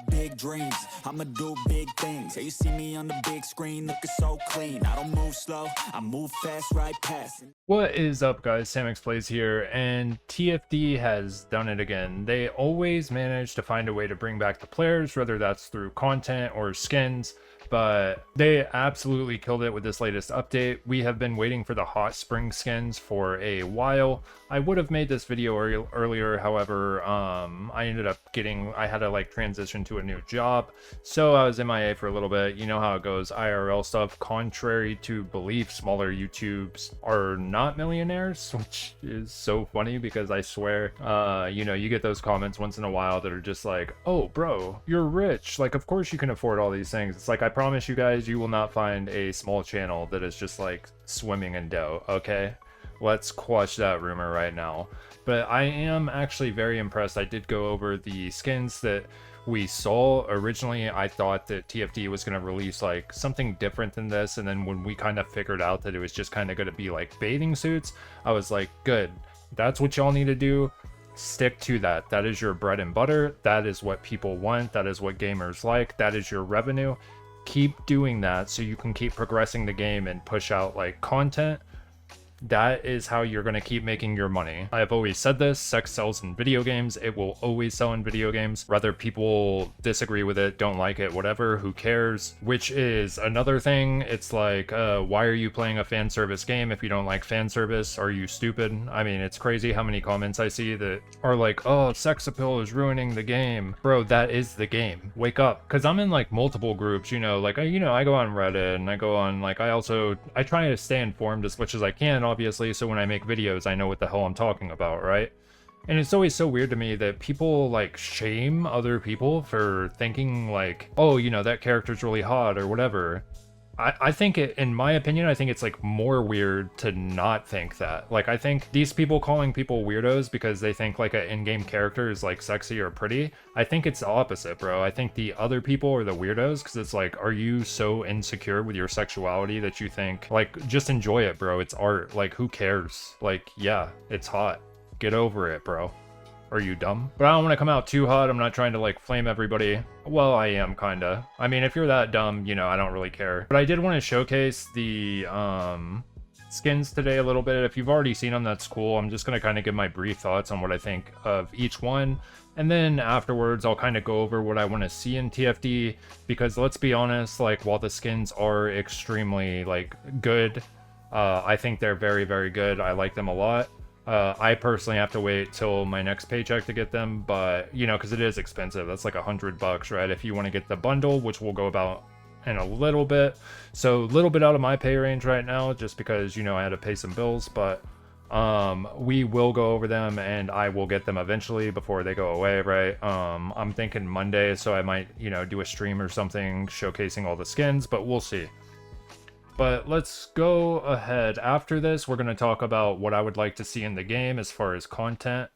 got big dreams, I'ma do big things. Yeah, you see me on the big screen looking so clean. I don't move slow, I move fast right past. What is up, guys? SamuxPlays here, and TFD has done it again. They always manage to find a way to bring back the players, whether that's through content or skins, but they absolutely killed it with this latest update. We have been waiting for the hot spring skins for a while. I would have made this video earlier, however, I had to like transition to a new job, so I was MIA for a little bit. You know how it goes, IRL stuff. Contrary to belief, smaller YouTubes are not millionaires, which is so funny because I swear, you know, you get those comments once in a while that are just like, oh bro, you're rich, like of course you can afford all these things. It's like, I promise you guys, you will not find a small channel that is just like swimming in dough. Okay, let's quash that rumor right now. But I am actually very impressed. I did go over the skins that we saw. Originally I thought that TFD was going to release like something different than this, and then when we kind of figured out that it was just kind of going to be like bathing suits, I was like, good, that's what y'all need to do. Stick to that. That is your bread and butter. That is what people want. That is what gamers like. That is your revenue. Keep doing that so you can keep progressing the game and push out like content. That is how you're going to keep making your money. I have always said this, sex sells in video games. It will always sell in video games. Whether people disagree with it, don't like it, whatever, who cares? Which is another thing. It's like, why are you playing a fan service game if you don't like fan service? Are you stupid? I mean, it's crazy how many comments I see that are like, oh, sex appeal is ruining the game. Bro, that is the game. Wake up. Because I'm in like multiple groups, you know, like, you know, I go on Reddit and I go on, like, I try to stay informed as much as I can, obviously, so when I make videos I know what the hell I'm talking about, right? And it's always so weird to me that people like shame other people for thinking like, oh, you know, that character's really hot or whatever. I think it, in my opinion, I think it's like more weird to not think that. Like, I think these people calling people weirdos because they think like an in-game character is like sexy or pretty, I think it's the opposite, bro. I think the other people are the weirdos because it's like, are you so insecure with your sexuality that you think like, just enjoy it, bro? It's art. Like, who cares? Like, yeah, it's hot. Get over it, bro. Are you dumb? But I don't want to come out too hot. I'm not trying to like flame everybody. Well, I am kinda. I mean, if you're that dumb, you know, I don't really care. But I did want to showcase the skins today a little bit. If you've already seen them, that's cool. I'm just gonna kind of give my brief thoughts on what I think of each one, and then afterwards I'll kind of go over what I want to see in TFD, because let's be honest, like, while the skins are extremely like good, I think they're very, very good. I like them a lot. I personally have to wait till my next paycheck to get them, but you know, because it is expensive. That's like $100, right? If you want to get the bundle, which we'll go about in a little bit. So a little bit out of my pay range right now, just because, you know, I had to pay some bills, but we will go over them and I will get them eventually before they go away, right? I'm thinking Monday, so I might, you know, do a stream or something showcasing all the skins, but we'll see. But let's go ahead. After this, we're going to talk about what I would like to see in the game as far as content,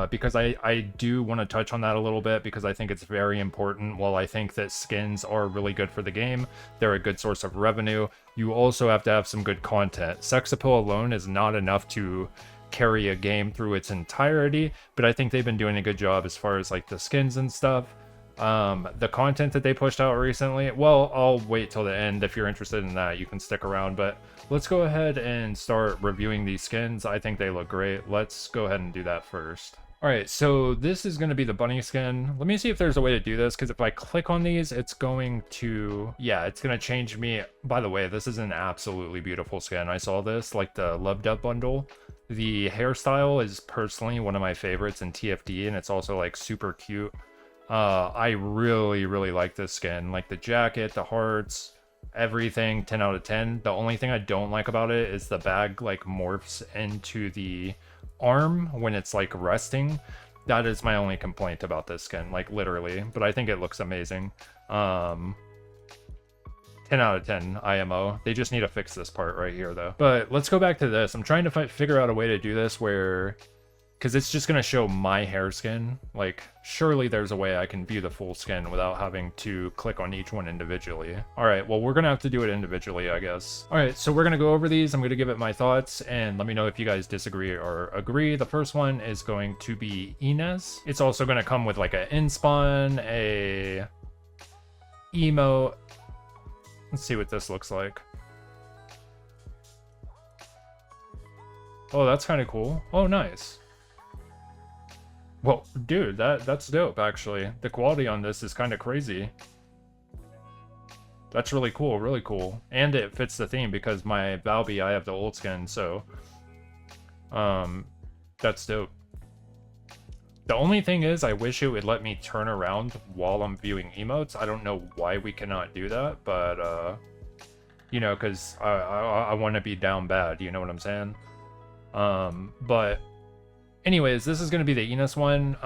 because I do want to touch on that a little bit, because I think it's very important. While I think that skins are really good for the game, they're a good source of revenue, you also have to have some good content. Sex appeal alone is not enough to carry a game through its entirety, but I think they've been doing a good job as far as like the skins and stuff. The content that they pushed out recently, well, I'll wait till the end. If you're interested in that, you can stick around, but let's go ahead and start reviewing these skins. I think they look great. Let's go ahead and do that first. Alright, so this is going to be the bunny skin. Let me see if there's a way to do this, because if I click on these, it's going to, yeah, it's going to change me. By the way, this is an absolutely beautiful skin. I saw this, like the Loved Up bundle. The hairstyle is personally one of my favorites in TFD, and it's also like super cute. I really, really like this skin. Like the jacket, the hearts, everything, 10 out of 10. The only thing I don't like about it is the bag like morphs into the arm when it's like resting. That is my only complaint about this skin, like literally. But I think it looks amazing. 10 out of 10 IMO. They just need to fix this part right here though. But let's go back to this. I'm trying to figure out a way to do this where because it's just going to show my hair skin. Like, surely there's a way I can view the full skin without having to click on each one individually. All right, well, we're going to have to do it individually, I guess. All right, so we're going to go over these. I'm going to give it my thoughts, and let me know if you guys disagree or agree. The first one is going to be Ines. It's also going to come with like an inspawn, a emote. Let's see what this looks like. Oh, that's kind of cool. Oh, nice. Well, dude, that's dope, actually. The quality on this is kind of crazy. That's really cool, really cool. And it fits the theme because my Valby, I have the old skin, so... that's dope. The only thing is, I wish it would let me turn around while I'm viewing emotes. I don't know why we cannot do that, but, you know, because I want to be down bad, you know what I'm saying? But... anyways, this is going to be the Ines one.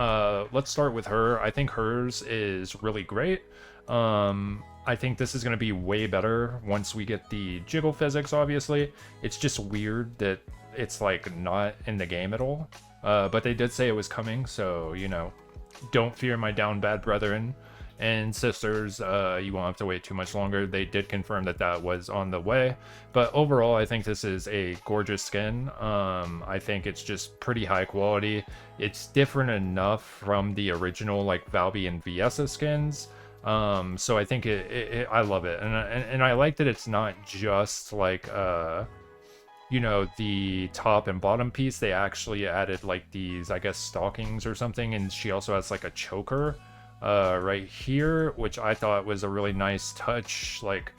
Let's start with her. I think hers is really great. I think this is going to be way better once we get the jiggle physics, obviously. It's just weird that it's, like, not in the game at all. But they did say it was coming, so, you know, don't fear my down bad brethren and sisters. You won't have to wait too much longer. They did confirm that that was on the way, but overall I think this is a gorgeous skin. I think it's just pretty high quality. It's different enough from the original like Valby and Viessa skins, so I think I love it, and I like that it's not just like you know, the top and bottom piece. They actually added like these, I guess, stockings or something, and she also has like a choker right here, which I thought was a really nice touch. Like,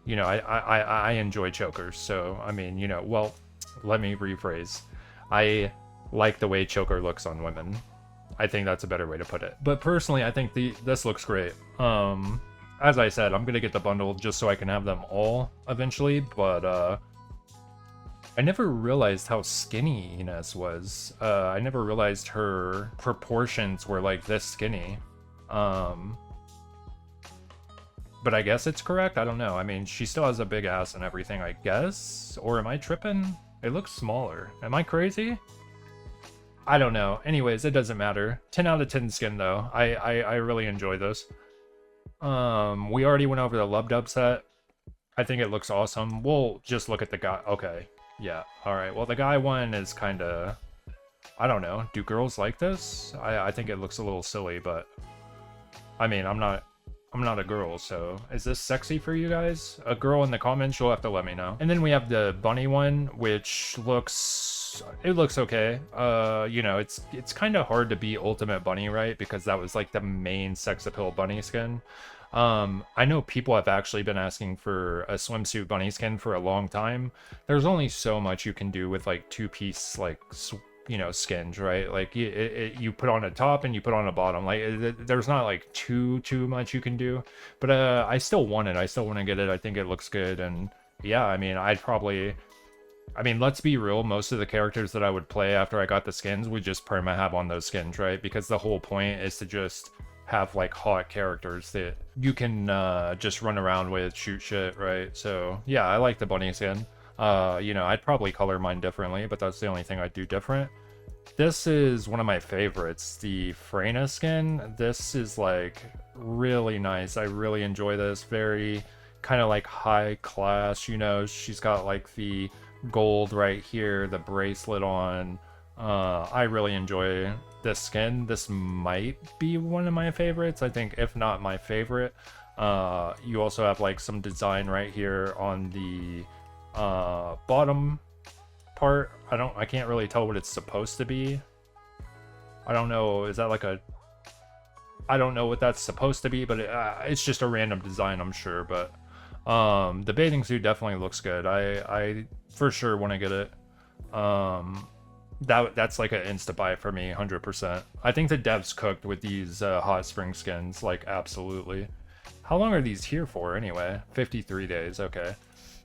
you know, I enjoy chokers, so I mean, you know, well, let me rephrase. I like the way choker looks on women. I think that's a better way to put it. But personally, I think this looks great. As I said, I'm gonna get the bundle just so I can have them all eventually, but I never realized how skinny Ines was. I never realized her proportions were like this skinny. But I guess it's correct. I don't know. I mean, she still has a big ass and everything, I guess. Or am I tripping? It looks smaller. Am I crazy? I don't know. Anyways, it doesn't matter. 10 out of 10 skin though. I really enjoy this. We already went over the Lub Dub set. I think it looks awesome. We'll just look at the guy. Okay. Yeah. Alright. Well, the guy one is kind of... I don't know. Do girls like this? I think it looks a little silly, but... I mean, I'm not a girl, so... Is this sexy for you guys? A girl in the comments, you'll have to let me know. And then we have the bunny one, which looks... It looks okay. You know, it's kind of hard to be Ultimate Bunny, right? Because that was like the main sex appeal bunny skin. I know people have actually been asking for a swimsuit bunny skin for a long time. There's only so much you can do with like two-piece like you know, skins, right? Like you put on a top and you put on a bottom. Like there's not like too much you can do. But I still want it. I still want to get it. I think it looks good. And yeah, I mean, I mean, let's be real. Most of the characters that I would play after I got the skins would just perma have on those skins, right? Because the whole point is to just have like hot characters that you can just run around with, shoot shit, right? So yeah, I like the bunny skin. You know, I'd probably color mine differently, but that's the only thing I'd do different. This is one of my favorites, the Freyna skin. This is like really nice. I really enjoy this. Very kind of like high class, you know. She's got like the gold right here, the bracelet on. I really enjoy this skin. This might be one of my favorites, I think, if not my favorite. You also have like some design right here on the bottom part. I can't really tell what it's supposed to be. I don't know, is that like a... I don't know what that's supposed to be, but it's just a random design, I'm sure. But the bathing suit definitely looks good. I for sure want to get it. That's like an insta buy for me, 100%. I think the devs cooked with these hot spring skins, like absolutely. How long are these here for anyway? 53 days, okay.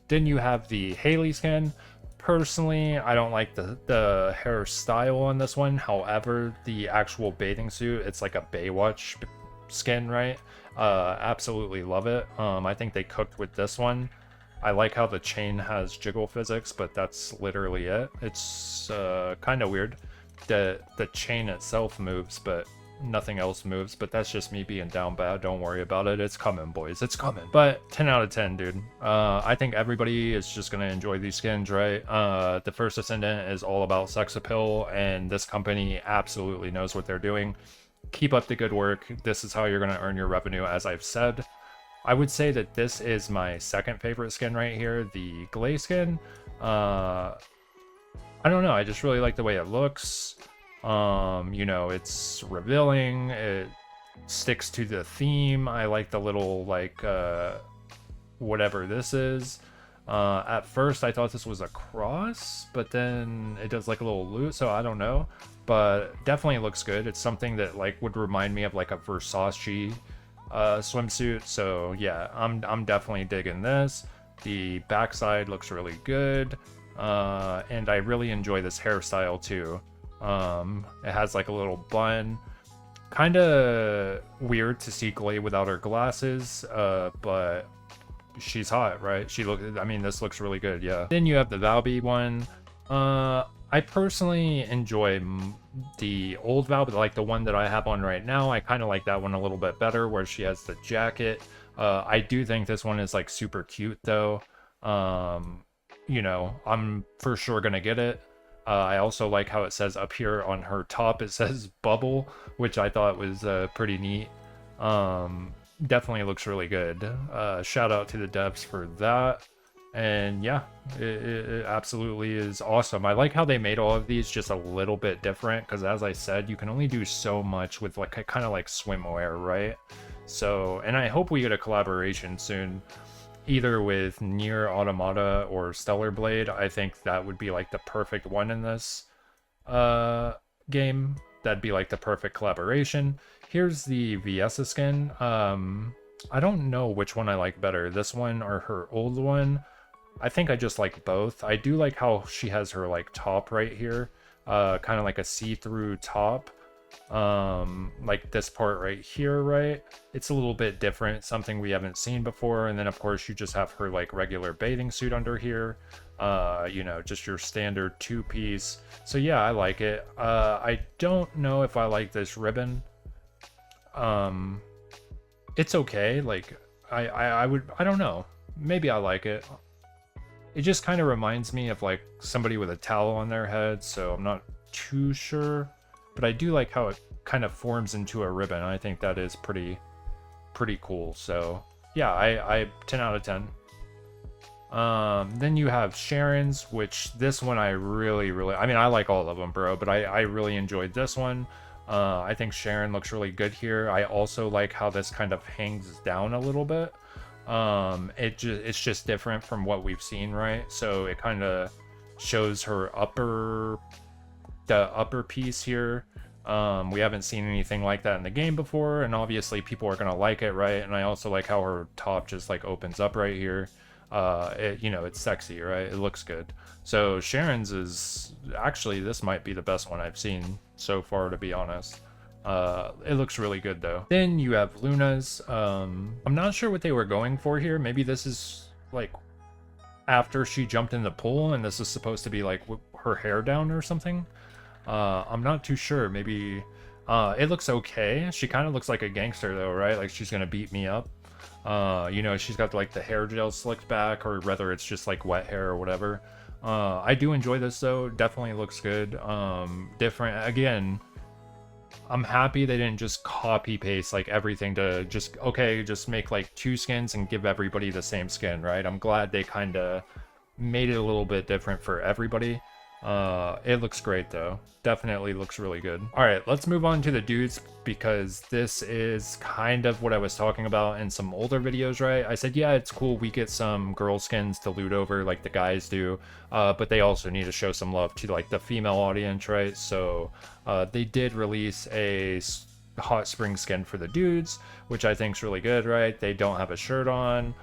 Then you have the Hailey skin. Personally, I don't like the hairstyle on this one. However, the actual bathing suit, it's like a Baywatch skin, right? Absolutely love it. I think they cooked with this one. I like how the chain has jiggle physics, but that's literally it. It's kind of weird. the chain itself moves, but nothing else moves. But that's just me being down bad. Don't worry about it. It's coming, boys. It's coming. But 10 out of 10, dude. I think everybody is just gonna enjoy these skins, right? The First Descendant is all about sex appeal, and this company absolutely knows what they're doing. Keep up the good work. This is how you're gonna earn your revenue, as I've said. I would say that this is my second favorite skin right here, the Gley skin. I don't know, I just really like the way it looks. You know, it's revealing, it sticks to the theme. I like the little, like, whatever this is. At first I thought this was a cross, but then it does like a little loot, so I don't know. But definitely looks good. It's something that like would remind me of like a Versace swimsuit. So yeah, I'm definitely digging this. The backside looks really good. And I really enjoy this hairstyle too. It has like a little bun. Kind of weird to see Gley without her glasses, but she's hot, right? I mean, this looks really good, yeah. Then you have the Valby one. I personally enjoy the old Valby, like the one that I have on right now. I kind of like that one a little bit better, where she has the jacket. I do think this one is like super cute though. You know, I'm for sure gonna get it. I also like how it says up here on her top, it says bubble, which I thought was pretty neat. Definitely looks really good. Shout out to the devs for that. And yeah, it absolutely is awesome. I like how they made all of these just a little bit different, because as I said, you can only do so much with like kind of like swimwear, right? So, and I hope we get a collaboration soon, either with Nier Automata or Stellar Blade. I think that would be like the perfect one in this game. That'd be like the perfect collaboration. Here's the Viessa skin. I don't know which one I like better, this one or her old one. I think I just like both. I do like how she has her like top right here, kind of like a see-through top. Like this part right here, right? It's a little bit different, something we haven't seen before. And then of course you just have her like regular bathing suit under here. You know, just your standard two-piece. So yeah, I like it. I don't know if I like this ribbon. It's okay. Like I don't know. Maybe I like it. It just kind of reminds me of like somebody with a towel on their head, so I'm not too sure. But I do like how it kind of forms into a ribbon. I think that is pretty cool. So yeah, I 10 out of 10. Then you have Sharon's, which this one I really, I mean, I like all of them, bro, but I really enjoyed this one. I think Sharen looks really good here. I also like how this kind of hangs down a little bit. It's just different from what we've seen, right? So it kind of shows her the upper piece here. We haven't seen anything like that in the game before, and obviously people are gonna like it, right? And I also like how her top just like opens up right here. You know, it's sexy, right? It looks good. So Sharon's is actually, this might be the best one I've seen so far, to be honest. It looks really good though. Then you have Luna's. I'm not sure what they were going for here. Maybe this is like after she jumped in the pool and this is supposed to be like her hair down or something. I'm not too sure. Maybe it looks okay. She kind of looks like a gangster though, right? Like she's gonna beat me up. You know, she's got like the hair gel slicked back, or whether it's just like wet hair or whatever. I do enjoy this though. Definitely looks good. Different again. I'm happy they didn't just copy paste like everything to just, okay, just make like 2 skins and give everybody the same skin, right? I'm glad they kind of made it a little bit different for everybody. It looks great though. Definitely looks really good. All right, let's move on to the dudes, because this is kind of what I was talking about in some older videos, right? I said, yeah, it's cool we get some girl skins to loot over like the guys do, but they also need to show some love to like the female audience, right? So they did release a hot spring skin for the dudes, which I think is really good, right? They don't have a shirt on.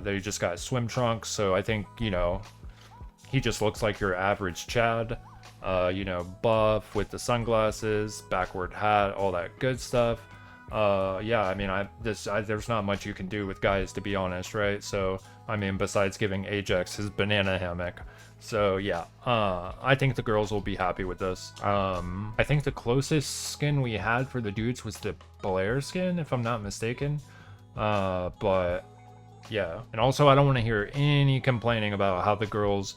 They just got swim trunks, so I think, you know, he just looks like your average Chad, you know, buff with the sunglasses, backward hat, all that good stuff. Yeah, I mean, there's not much you can do with guys, to be honest, right? So, I mean, besides giving Ajax his banana hammock. So, yeah, I think the girls will be happy with this. I think the closest skin we had for the dudes was the Blair skin, if I'm not mistaken. But, yeah. And also, I don't want to hear any complaining about how the girls,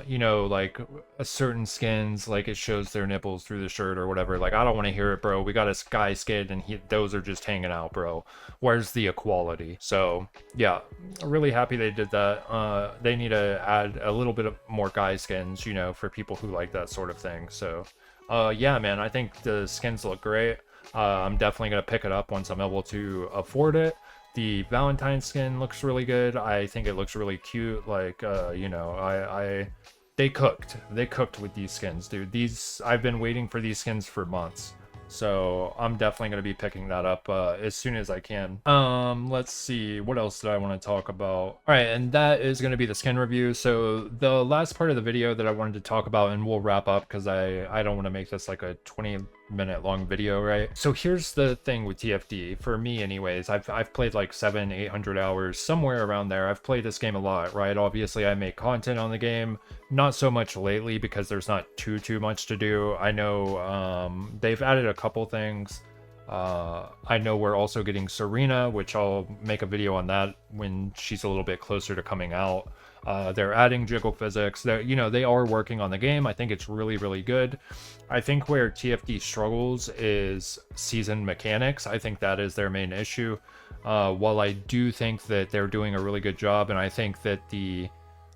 you know, like a certain skins, like it shows their nipples through the shirt or whatever. Like, I don't want to hear it, bro. We got a sky skin and those are just hanging out, bro. Where's the equality? So yeah, really happy they did that. They need to add a little bit of more guy skins, you know, for people who like that sort of thing. So yeah, man, I think the skins look great. I'm definitely gonna pick it up once I'm able to afford it. The Valentine skin looks really good. I think it looks really cute. Like, you know, they cooked with these skins, dude. I've been waiting for these skins for months. So I'm definitely going to be picking that up as soon as I can. Let's see, what else did I want to talk about? All right, and that is going to be the skin review. So the last part of the video that I wanted to talk about, and we'll wrap up because I don't want to make this like a 20-minute long video, right? So here's the thing with TFD, for me anyways. I've played like 700-800 hours, somewhere around there. I've played this game a lot, right? Obviously I make content on the game, not so much lately because there's not too much to do. I know they've added a couple things. I know we're also getting Serena, which I'll make a video on that when she's a little bit closer to coming out. They're adding jiggle physics. You know, they are working on the game. I think it's really good. I think where TFD struggles is season mechanics. I think that is their main issue. While I do think that they're doing a really good job, and I think that the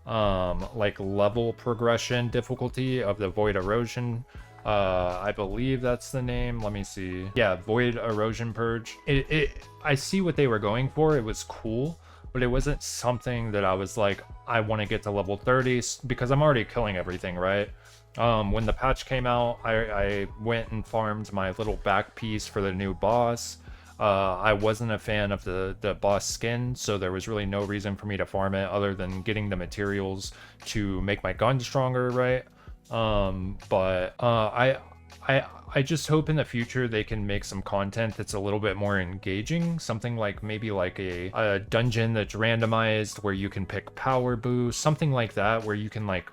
like level progression difficulty of the Void Erosion, I believe that's the name. Let me see. Yeah, Void Erosion Purge. I see what they were going for. It was cool, but it wasn't something that I was like, I want to get to level 30 because I'm already killing everything, right? When the patch came out, I went and farmed my little back piece for the new boss. I wasn't a fan of the boss skin, so there was really no reason for me to farm it other than getting the materials to make my gun stronger, right? But I just hope in the future they can make some content that's a little bit more engaging. Something like maybe like a dungeon that's randomized where you can pick power boost, something like that, where you can like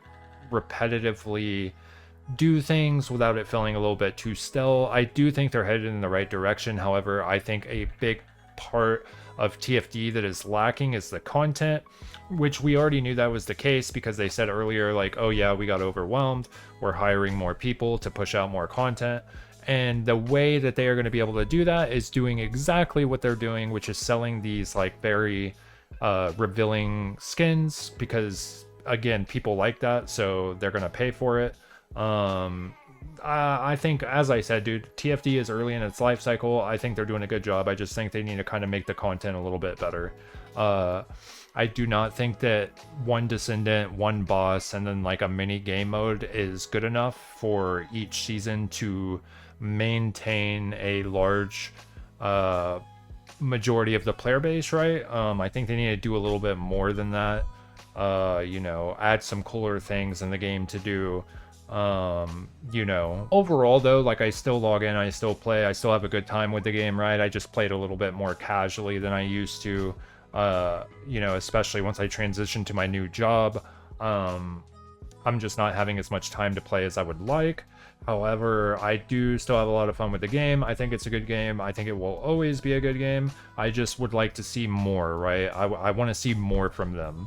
repetitively do things without it feeling a little bit too stale. I do think they're headed in the right direction. However, I think a big part of TFD that is lacking is the content, which we already knew that was the case because they said earlier, like, oh yeah, we got overwhelmed, we're hiring more people to push out more content. And the way that they are going to be able to do that is doing exactly what they're doing, which is selling these like very revealing skins, because again, people like that, so they're going to pay for it. I think, as I said, dude, TFD is early in its life cycle. I think they're doing a good job. I just think they need to kind of make the content a little bit better. I do not think that one Descendant, one boss, and then like a mini game mode is good enough for each season to maintain a large majority of the player base, right? I think they need to do a little bit more than that. You know, add some cooler things in the game to do. You know, overall though, like I still log in, I still play, I still have a good time with the game, right? I just played a little bit more casually than I used to, you know, especially once I transitioned to my new job. I'm just not having as much time to play as I would like. However, I do still have a lot of fun with the game. I think it's a good game. I think it will always be a good game. I just would like to see more, right? I want to see more from them.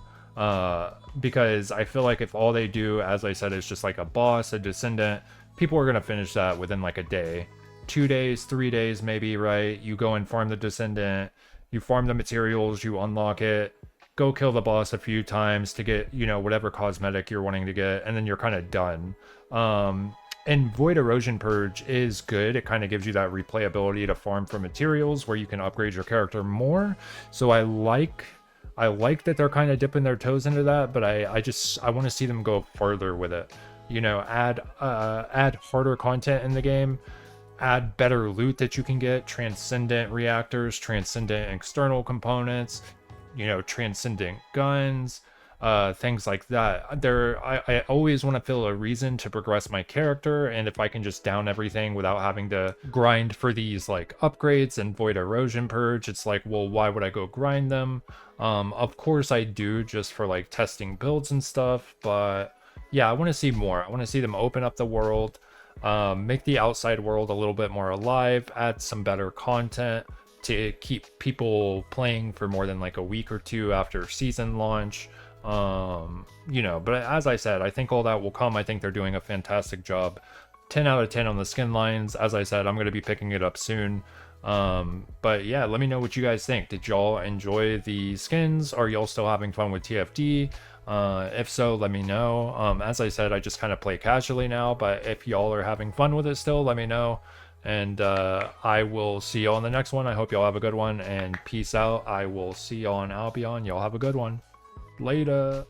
Because I feel like if all they do, as I said, is just like a boss, a Descendant, people are going to finish that within like a day, 2 days, 3 days maybe, right? You go and farm the Descendant, you farm the materials, you unlock it, go kill the boss a few times to get, you know, whatever cosmetic you're wanting to get, and then you're kind of done. And Void Erosion Purge is good. It kind of gives you that replayability to farm for materials where you can upgrade your character more. So I like that they're kind of dipping their toes into that, but I want to see them go further with it. You know, add harder content in the game, add better loot that you can get, transcendent reactors, transcendent external components, you know, transcendent guns, things like that. I always want to feel a reason to progress my character, and if I can just down everything without having to grind for these like upgrades and void erosion purge, it's like, well, why would I go grind them? Of course I do, just for like testing builds and stuff, but yeah, I want to see more. I want to see them open up the world, make the outside world a little bit more alive, add some better content to keep people playing for more than like a week or two after season launch. You know, but as I said, I think all that will come. I think they're doing a fantastic job. 10 out of 10 on the skin lines. As I said, I'm going to be picking it up soon. But yeah, let me know what you guys think. Did y'all enjoy the skins? Are y'all still having fun with TFD? If so, let me know. As I said, I just kind of play casually now, but if y'all are having fun with it still, let me know. And I will see y'all in the next one. I hope y'all have a good one, and peace out. I will see y'all on Albion. Y'all have a good one. Later.